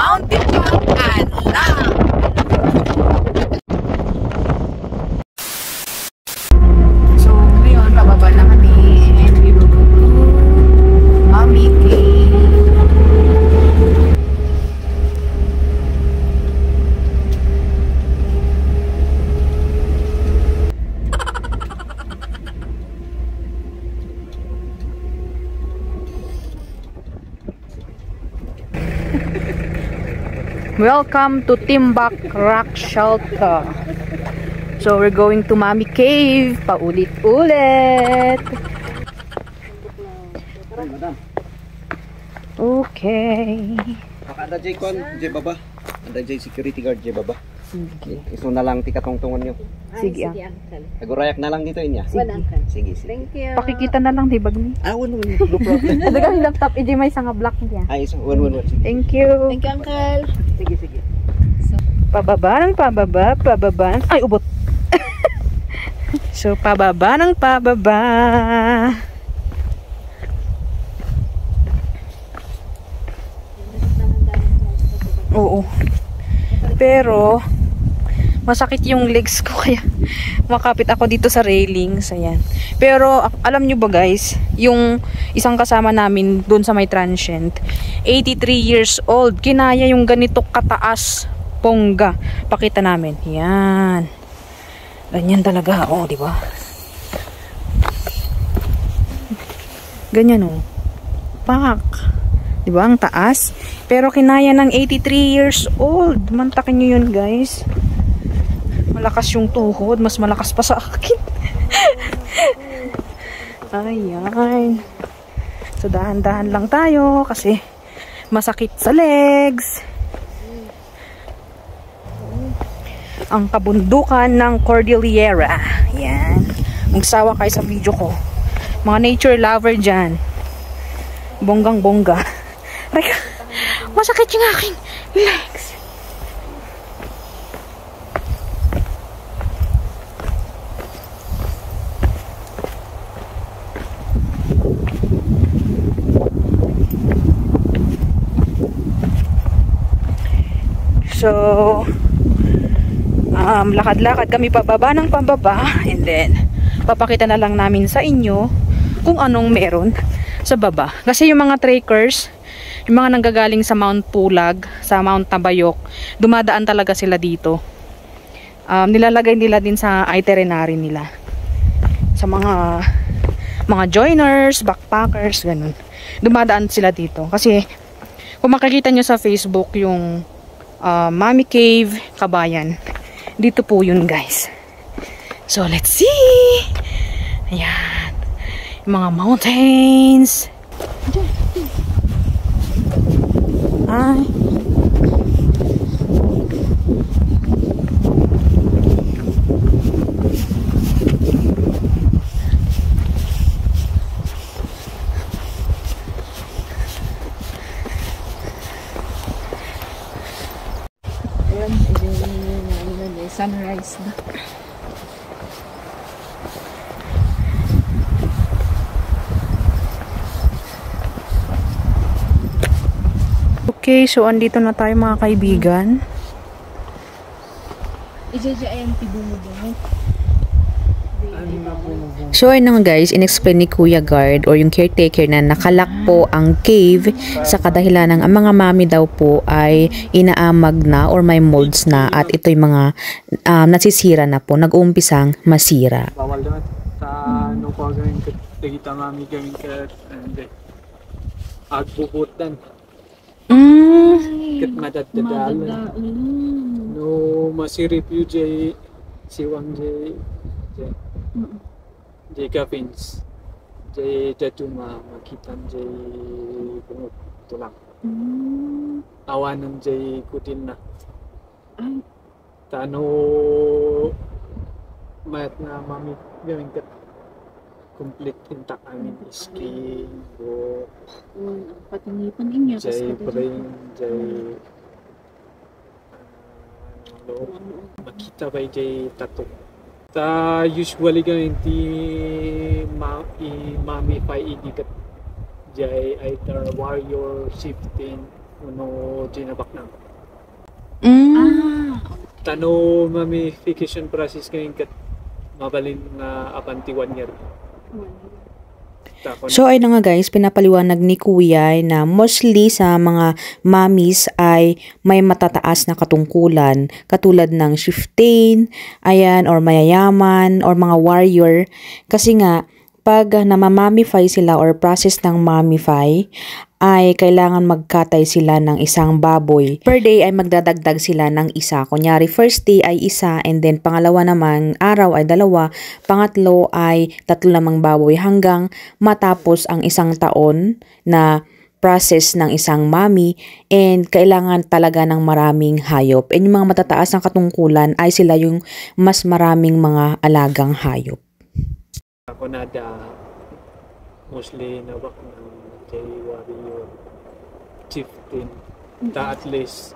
mountain walk and love. So, ngayon, pababa na kami and we will go to Mami Cave. Welcome to Timbuk Rock Shelter. So we're going to Mami Cave. Paulit-ulit. Okay. Ada jay kon, jay baba. Ada jay security guard jay baba. Sige. Iso na lang tikatungtungan nyo. Sige. Nagurayak na lang dito inya. Sige. Thank you. Pakikita na lang di bagni. No problem. Ada kami laptop iji may nga black niya. Ay, so one. Thank you. Thank you, Uncle. Sige. Pababa ng pababa. Ay, ubot. So, pababa ng pababa. Oo. Pero, masakit yung legs ko kaya makapit ako dito sa railings. Ayan. Pero, alam nyo ba guys, yung isang kasama namin dun sa may transient, 83 years old, kinaya yung ganito kataas, pongga. Pakita namin. Yan. Ganyan talaga. Oh, di ba? Ganyan oh. Pak. Di ba? Ang taas. Pero kinaya ng 83 years old. Mantakin nyo yun guys. Malakas yung tuhod. Mas malakas pa sa akin. Ayan. So, dahan-dahan lang tayo kasi masakit sa legs. Ang kabundukan ng Cordillera. Yan. Magsawa kayo sa video ko. Mga nature lover dyan. Bonggang-bongga. Masakit yung aking legs. So, lakad-lakad kami pababa ng pababa and then papakita na lang namin sa inyo kung anong meron sa baba. Kasi yung mga trekkers, yung mga nanggagaling sa Mount Pulag, sa Mount Tabayok, dumadaan talaga sila dito. Nilalagay nila din sa itinerary nila. Sa mga joiners, backpackers, ganun. Dumadaan sila dito. Kasi kung makikita nyo sa Facebook yung Mami Cave, Kabayan. Dito po yun guys. So let's see. Ayan. Yung mga mountains. Ay. Sunrise na. Okay, so andito na tayo mga kaibigan. Ayan, tibungo-bungo. So ayun na nga guys, inexplain ni Kuya Guard or yung caretaker na nakalak po ang cave sa kadahilan ng ang mga mami daw po ay inaamag na or may molds na at ito'y mga nasisira na po, nag-uumpisang masira. Bawal naman sa nung gawin ka, kita mami gawin ka and agbubutan. Kat madadadal. No masirip yu jay siwang jay jay kapins jay jatuma makitan jay bungot tulang. Awanan jay kutin na. Tano mayat na mami gawin ka complete intact amin skin o Patinipan ninyo. jay brain jay makita ba jay tato ta usually gawin ti mami pa idikat jay either warrior shifting Uno ginabak na. Mm. Mummification process ngayon kat mabalin nga apanti 1 year. So ay na nga guys, pinapaliwanag ni Kuya na mostly sa mga mommies ay may matataas na katungkulan katulad ng chieftain, ayan, or mayayaman, or mga warrior. Kasi nga, pag namamamify sila or process ng mamify, ay kailangan magkatay sila ng isang baboy. Per day ay magdadagdag sila ng isa. Kunyari, first day ay isa, and then pangalawa naman araw ay 2, pangatlo ay 3 namang baboy hanggang matapos ang 1 taon na process ng isang mami, and kailangan talaga ng maraming hayop. And yung mga matataas ng katungkulan ay sila yung mas maraming mga alagang hayop. Ako na mostly nabak ng kay warrior chieftain ta at least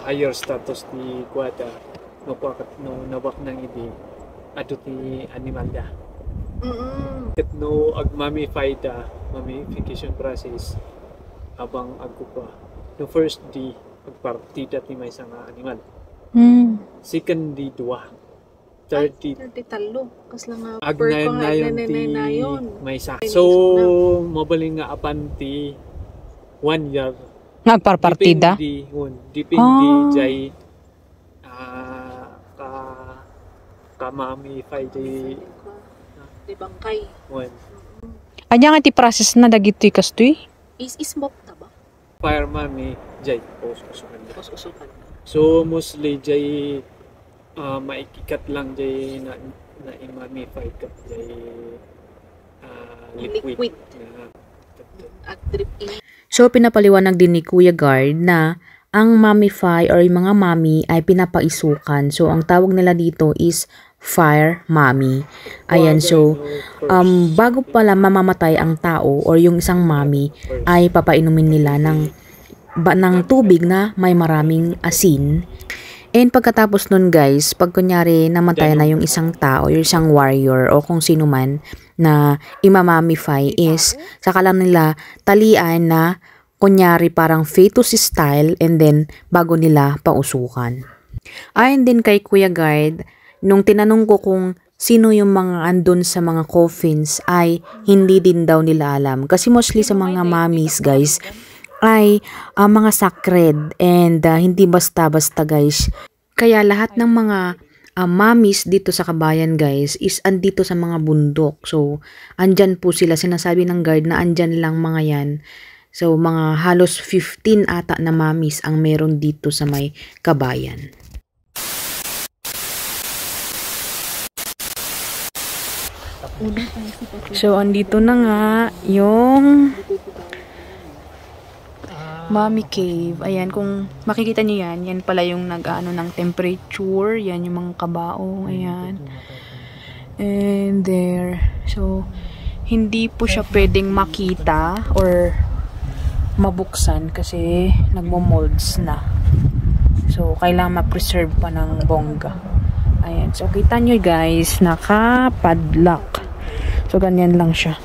higher status ni Kuwata no nabak ng idi ato ti animal da. Ket no agmamify da mummification process abang agkupa no first day agpartida ti may nga animal. Second day 2. 30 talo. Kas lang nga agnayon na yun may sa. So, mabaling nga apanti 1 year. Nagparpartida? Depende jay kamamify jay di bangkay. Anya nga ti process na dagiti kastoy? Is smoke ta ba? Fire mami jay usukan. So, So, mostly jay maikikat lang jay na imamify kat jay liquid. At drip in. So, pinapaliwanag din ni Kuya Guard na ang mummify or yung mga mami ay pinapaisukan. So, ang tawag nila dito is fire mami. Ayan, so, bago pala mamamatay ang tao or yung isang mami, ay papainumin nila ng tubig na may maraming asin. And pagkatapos nun guys, pag kunyari namatay na yung isang tao, yung isang warrior o kung sino man na imamamify is, saka lang nila talian na kunyari parang fetus style and then bago nila pausukan. Ayon din kay Kuya Guard, nung tinanong ko kung sino yung mga andun sa mga coffins ay hindi din daw nila alam. Kasi mostly sa mga mommies guys, ay mga sacred and hindi basta-basta guys. Kaya lahat ng mga mommies dito sa Kabayan guys is andito sa mga bundok. So, andyan po sila. Sinasabi ng guard na andyan lang mga yan. So, mga halos 15 ata na mommies ang meron dito sa may Kabayan. So, andito na nga yung Mommy Cave. Ayan, kung makikita nyo yan, yan pala yung nag-ano ng temperature. Yan yung mga kabaong. Ayan. And there. So, hindi po siya pwedeng makita or mabuksan kasi nagmo-molds na. So, kailangan ma-preserve pa ng bongga. Ayan. So, kita nyo guys, naka-padlock. So, ganyan lang siya.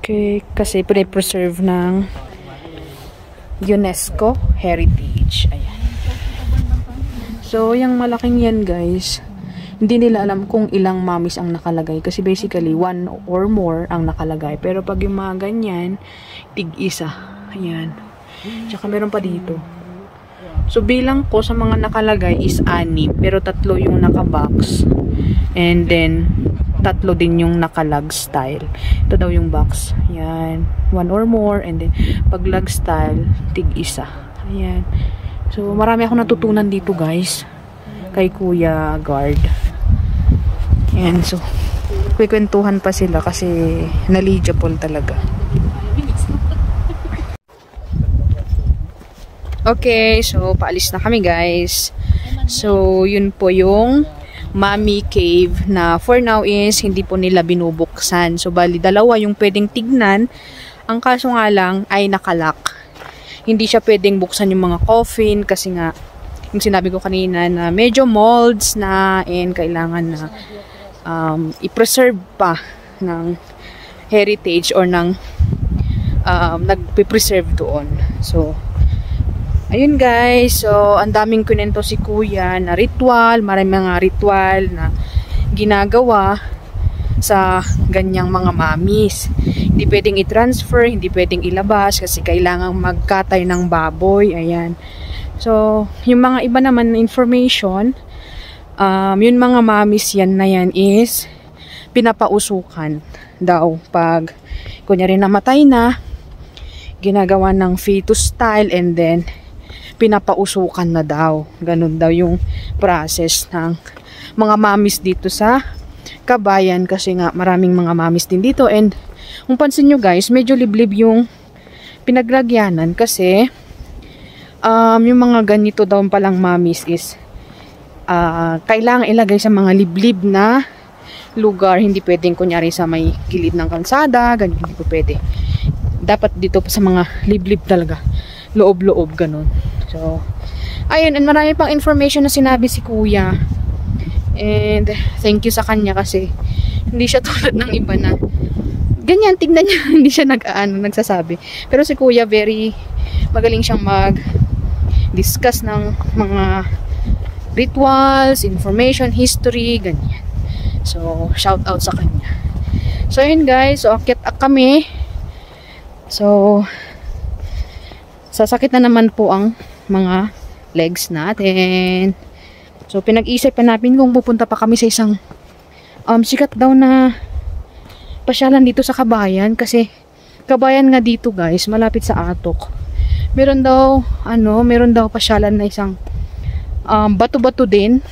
Okay, kasi pre-preserve ng UNESCO Heritage. Ayan. So, yung malaking yan guys, hindi nila alam kung ilang mommies ang nakalagay. Kasi basically, 1 or more ang nakalagay. Pero pag yung mga ganyan, tig-isa. Ayan. Tsaka meron pa dito. So, bilang ko sa mga nakalagay is 6. Pero 3 yung nakabox. And then, 3 din yung naka-log style. Ito daw yung box. Ayan. 1 or more. And then, pag log style, tig-isa. Ayan. So, marami ako natutunan dito, guys. Kay Kuya Guard. Ayan. So, kwentuhan pa sila kasi knowledgeable talaga. Okay. So, paalis na kami, guys. So, yun po yung Mommy Cave na for now is hindi po nila binubuksan. So, bali, 2 yung pwedeng tignan. Ang kaso nga lang ay nakalock. Hindi siya pwedeng buksan yung mga coffin kasi nga, yung sinabi ko kanina na medyo molds na and kailangan na i-preserve pa ng heritage or ng nagpe-preserve doon. So, ayun guys. So, ang daming kunento si Kuya na ritual. Maraming mga ritual na ginagawa sa ganyang mga mamis. Hindi pwedeng i-transfer, hindi pwedeng ilabas kasi kailangang magkatay ng baboy. Ayan. So, yung mga iba naman na information, yung mga mamis yan na yan is pinapausukan daw pag kunyari namatay na, ginagawa ng fetus style and then pinapausukan na daw. Ganun daw yung process ng mga mamis dito sa Kabayan kasi nga maraming mga mamis din dito. And kung pansin nyo guys, medyo liblib yung pinaglagyanan kasi yung mga ganito daw palang mamis is kailangan ilagay sa mga liblib na lugar. Hindi pwedeng kunyari sa may gilid ng kalsada, ganyan, hindi po pwede. Dapat dito sa mga liblib talaga, loob-loob, ganun. So, ayun, and marami pang information na sinabi si Kuya. And thank you sa kanya kasi hindi siya tulad ng iba na ganyan, tignan niya, hindi siya nagsasabi. Pero si Kuya, very magaling siyang mag-discuss ng mga rituals, information, history, ganyan. So, shout out sa kanya. So, yun guys. So, akyat kami. So, sasakit na naman po ang mga legs natin. So, pinag-isipan namin kung pupunta pa kami sa isang sikat daw na pasyalan dito sa Kabayan. Kasi, Kabayan nga dito guys, malapit sa Atok. Meron daw pasyalan na isang bato-bato din.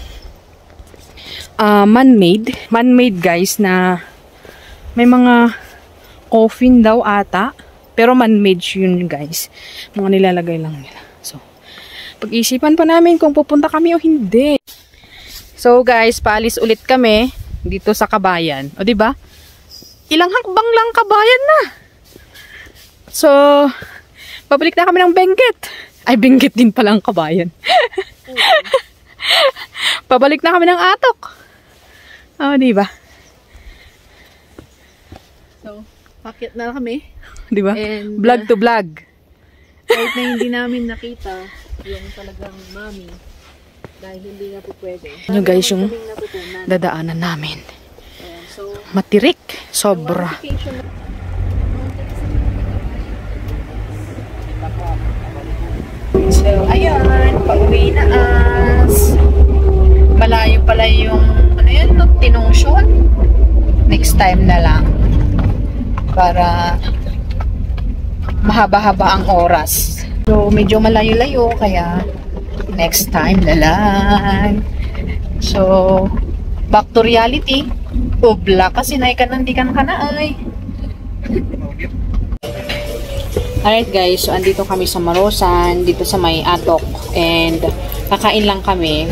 Man-made guys na may mga coffin daw ata. Pero man-made yun guys. Mga nilalagay lang nila. So, pag-isipan pa namin kung pupunta kami o hindi. So guys, paalis ulit kami dito sa Kabayan. O diba? Ilang hakbang lang Kabayan na. So, pabalik na kami ng Benguet. Ay, Benguet din palang Kabayan. Pabalik na kami ng Atok. O diba? So, pakit na kami. Diba? And, vlog to vlog. Kahit na hindi namin nakita yung talagang mami, dahil hindi nga po pwede. Yun guys, yung Kaming natutunan. dadaanan namin. Ayan, so, Matirik. Sobra. notification na- So, ayun. Pauwi na as. Malayo pala yung, ano yun, Tinungsyon. Next time na lang. Para mahaba-haba ang oras. So, medyo malayo-layo, kaya next time na lang. So, back to reality. Ubla kasi naikanandikan ka na ay. Alright guys, so andito kami sa Marosan, dito sa may Atok. And kakain lang kami.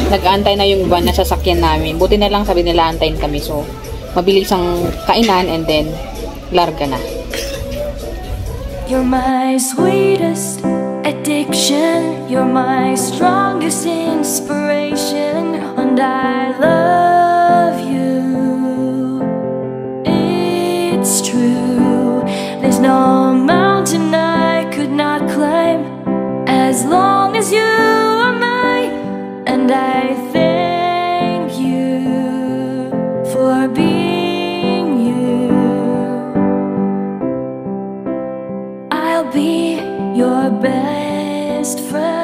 Nag-aantay na yung van na sasakyan namin. Buti na lang sabi nila antayin kami. So, mabilis ang kainan and then larga na. You're my sweetest addiction, you're my strongest inspiration, and I love you. It's true, there's no mountain I could not climb as long as you are mine, and I thank you for being you. I'll be your best friend.